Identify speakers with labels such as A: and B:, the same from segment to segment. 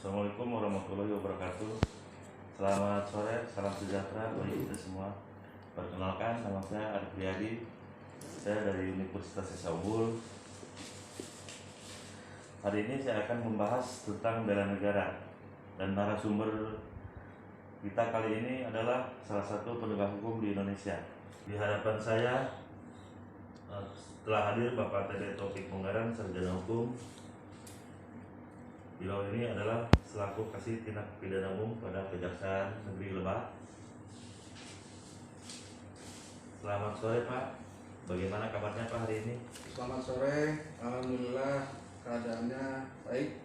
A: Assalamualaikum warahmatullahi wabarakatuh. Selamat sore, salam sejahtera bagi kita semua. Perkenalkan, nama saya Arif Riyadi. Saya dari Universitas Esa Unggul. Hari ini saya akan membahas tentang bela negara, dan narasumber kita kali ini adalah salah satu penegak hukum di Indonesia. Di hadapan saya telah hadir Bapak T.D. Taufik Munggaran, sarjana hukum. Beliau ini adalah selaku Kasih Tindak Pidana Umum pada Kejaksaan Negeri Lebak. Selamat sore Pak, bagaimana kabarnya Pak hari ini?
B: Selamat sore, alhamdulillah keadaannya baik.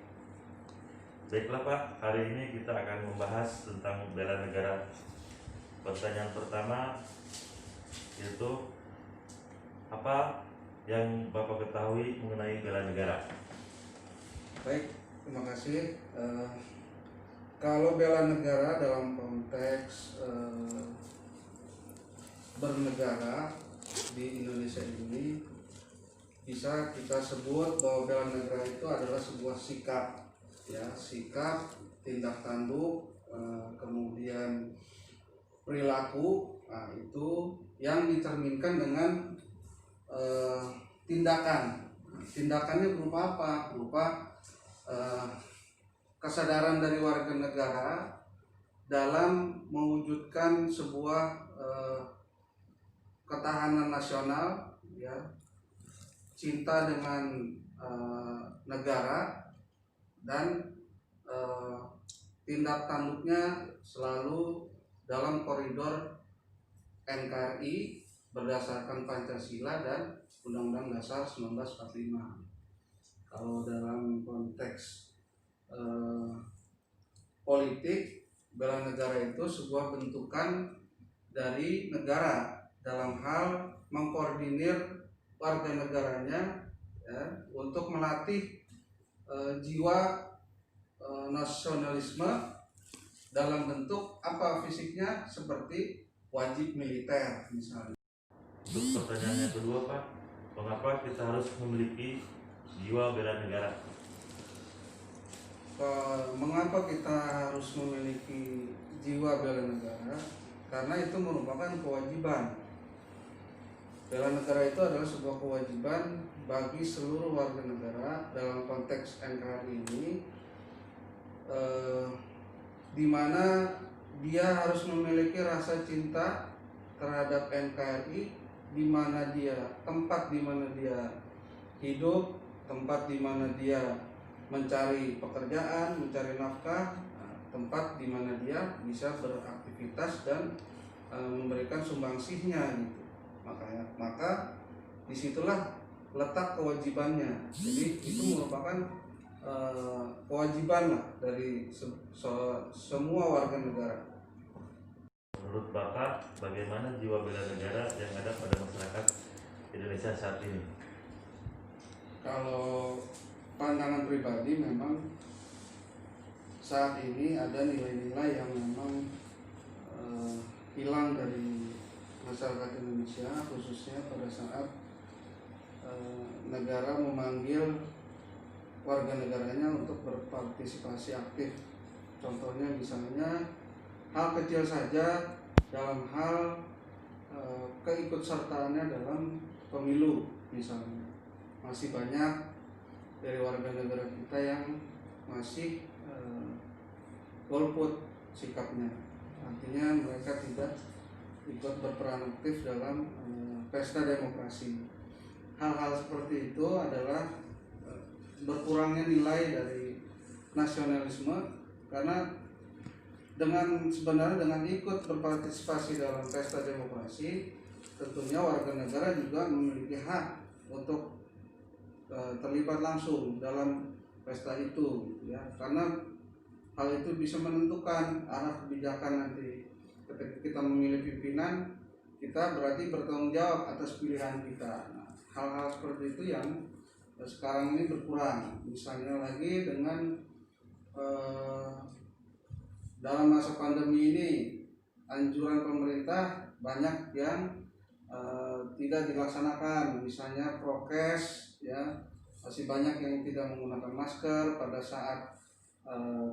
A: Baiklah Pak, hari ini kita akan membahas tentang bela negara. Pertanyaan pertama yaitu apa yang Bapak ketahui mengenai bela negara?
B: Baik, terima kasih. Kalau bela negara dalam konteks bernegara di Indonesia ini, bisa kita sebut bahwa bela negara itu adalah sebuah sikap, ya, sikap, tindak tanduk, kemudian perilaku, itu yang dicerminkan dengan tindakan. Tindakannya berupa apa? Berupa kesadaran dari warga negara dalam mewujudkan sebuah ketahanan nasional, ya, cinta dengan negara, dan tindak tanduknya selalu dalam koridor NKRI berdasarkan Pancasila dan Undang-Undang Dasar 1945. Kalau dalam konteks politik, bela negara itu sebuah bentukan dari negara dalam hal mengkoordinir warga negaranya, ya, untuk melatih jiwa nasionalisme dalam bentuk apa fisiknya, seperti wajib militer misalnya.
A: Untuk pertanyaan yang kedua Pak, mengapa kita harus memiliki jiwa bela negara?
B: Mengapa kita harus memiliki jiwa bela negara? Karena itu merupakan kewajiban. Bela negara itu adalah sebuah kewajiban bagi seluruh warga negara dalam konteks NKRI ini, di mana dia harus memiliki rasa cinta terhadap NKRI, di mana dia tempat di mana dia hidup, tempat di mana dia mencari pekerjaan, mencari nafkah, tempat di mana dia bisa beraktivitas dan memberikan sumbangsihnya gitu. Maka disitulah letak kewajibannya. Jadi itu merupakan kewajiban lah dari semua warga negara.
A: Menurut Bapak, bagaimana jiwa bela negara yang ada pada masyarakat Indonesia saat ini?
B: Kalau pandangan pribadi, memang saat ini ada nilai-nilai yang memang hilang dari masyarakat Indonesia, khususnya pada saat negara memanggil warga negaranya untuk berpartisipasi aktif. Contohnya misalnya hal kecil saja dalam hal keikutsertaannya dalam pemilu misalnya. Masih banyak dari warga negara kita yang masih golput sikapnya, artinya mereka tidak ikut berperan aktif dalam pesta demokrasi. Hal-hal seperti itu adalah berkurangnya nilai dari nasionalisme, karena sebenarnya dengan ikut berpartisipasi dalam pesta demokrasi, tentunya warga negara juga memiliki hak untuk terlibat langsung dalam pesta itu, ya, karena hal itu bisa menentukan arah kebijakan nanti. Ketika kita memilih pimpinan, kita berarti bertanggung jawab atas pilihan kita. Nah, hal-hal seperti itu yang sekarang ini berkurang. Misalnya lagi dengan dalam masa pandemi ini, anjuran pemerintah banyak yang tidak dilaksanakan, misalnya prokes, ya, masih banyak yang tidak menggunakan masker pada saat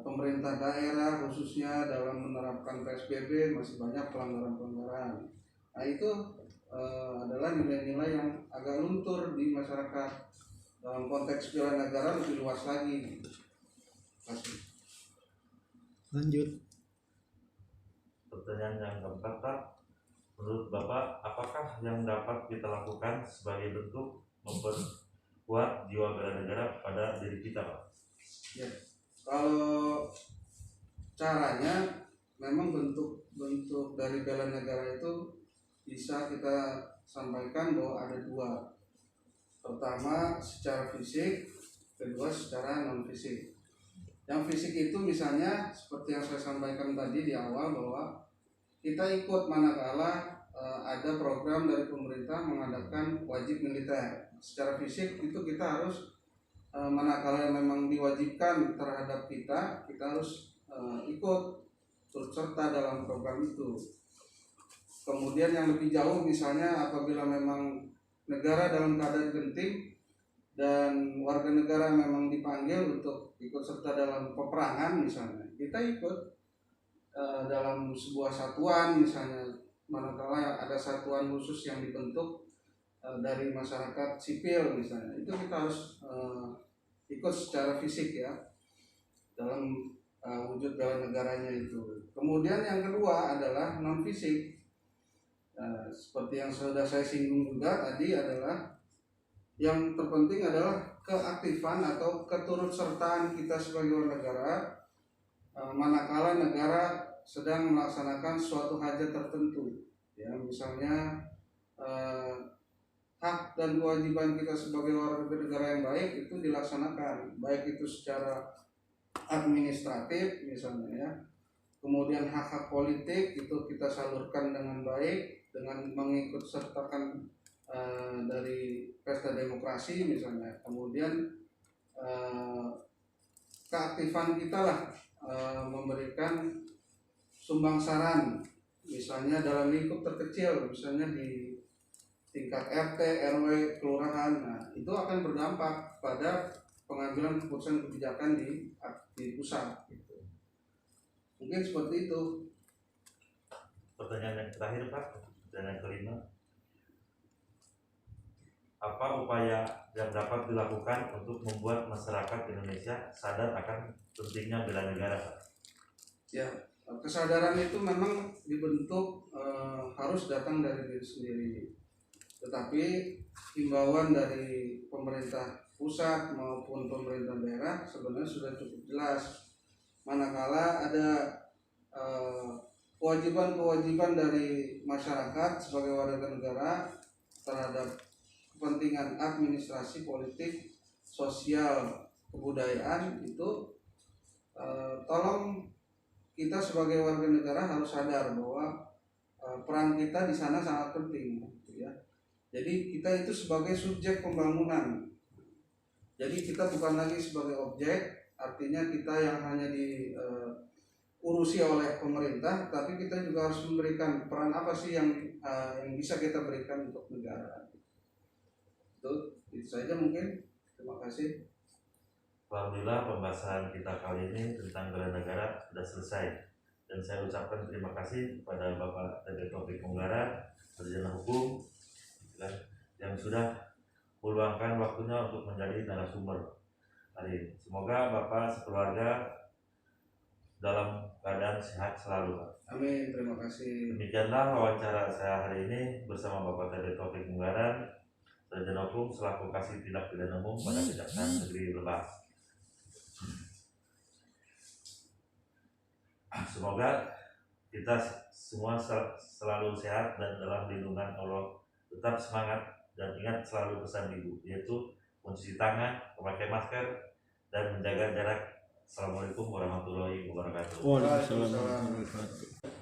B: pemerintah daerah khususnya dalam menerapkan PSBB masih banyak pelanggaran-pelanggaran. Nah itu adalah nilai-nilai yang agak luntur di masyarakat. Dalam konteks bela negara lebih luas lagi. Kasih.
C: Lanjut.
A: Pertanyaan yang keempat, Pak. Menurut Bapak, apakah yang dapat kita lakukan sebagai bentuk memperkuat jiwa bela negara pada diri kita, Pak?
B: Ya, kalau caranya memang bentuk dari bela negara itu bisa kita sampaikan bahwa ada dua. Pertama secara fisik, kedua secara non fisik. Yang fisik itu misalnya seperti yang saya sampaikan tadi di awal bahwa kita ikut manakala ada program dari pemerintah mengadakan wajib militer. Secara fisik itu kita harus manakala memang diwajibkan terhadap kita harus ikut turut serta dalam program itu. Kemudian yang lebih jauh misalnya apabila memang negara dalam keadaan genting dan warga negara memang dipanggil untuk ikut serta dalam peperangan misalnya, kita ikut dalam sebuah satuan misalnya, manakala ada satuan khusus yang dibentuk dari masyarakat sipil misalnya, itu kita harus ikut secara fisik ya dalam wujud bela negaranya itu. Kemudian yang kedua adalah non fisik. Seperti yang sudah saya singgung juga tadi, adalah yang terpenting adalah keaktifan atau keturutsertaan kita sebagai warga negara manakala negara sedang melaksanakan suatu hajat tertentu ya, misalnya hak dan kewajiban kita sebagai warga negara yang baik itu dilaksanakan, baik itu secara administratif misalnya ya, kemudian hak-hak politik itu kita salurkan dengan baik dengan mengikut sertakan dari pesta demokrasi misalnya, kemudian keaktifan kita lah memberikan sumbang saran misalnya dalam lingkup terkecil, misalnya di tingkat RT, RW, kelurahan. Nah, itu akan berdampak pada pengambilan keputusan kebijakan di pusat gitu. Mungkin seperti itu.
A: Pertanyaan yang terakhir, Pak, dan yang kelima, apa upaya yang dapat dilakukan untuk membuat masyarakat Indonesia sadar akan pentingnya bela negara, Pak?
B: Ya, kesadaran itu memang dibentuk harus datang dari diri sendiri. Tetapi himbauan dari pemerintah pusat maupun pemerintah daerah sebenarnya sudah cukup jelas. Manakala ada kewajiban-kewajiban dari masyarakat sebagai warga negara terhadap kepentingan administrasi, politik, sosial, kebudayaan itu tolong kita sebagai warga negara harus sadar bahwa peran kita di sana sangat penting, gitu ya. Jadi kita itu sebagai subjek pembangunan. Jadi kita bukan lagi sebagai objek, artinya kita yang hanya diurusi oleh pemerintah, tapi kita juga harus memberikan peran apa sih yang bisa kita berikan untuk negara. Itu saja mungkin. Terima kasih.
A: Alhamdulillah pembahasan kita kali ini tentang bela negara sudah selesai, dan saya ucapkan terima kasih kepada Bapak T.D. Taufik Munggara, sarjana hukum, yang sudah meluangkan waktunya untuk menjadi narasumber hari ini. Semoga Bapak sekeluarga dalam keadaan sehat selalu, Pak.
B: Amin, terima kasih.
A: Demikianlah wawancara saya hari ini bersama Bapak T.D. Taufik Munggara, sarjana hukum selaku kasih tindak pidana umum pada Kejaksaan Negeri Lebak. Semoga kita semua selalu sehat dan dalam lindungan Allah. Tetap semangat dan ingat selalu pesan Ibu, yaitu mencuci tangan, memakai masker, dan menjaga jarak. Assalamualaikum warahmatullahi wabarakatuh.
C: Waalaikumsalam warahmatullahi wabarakatuh.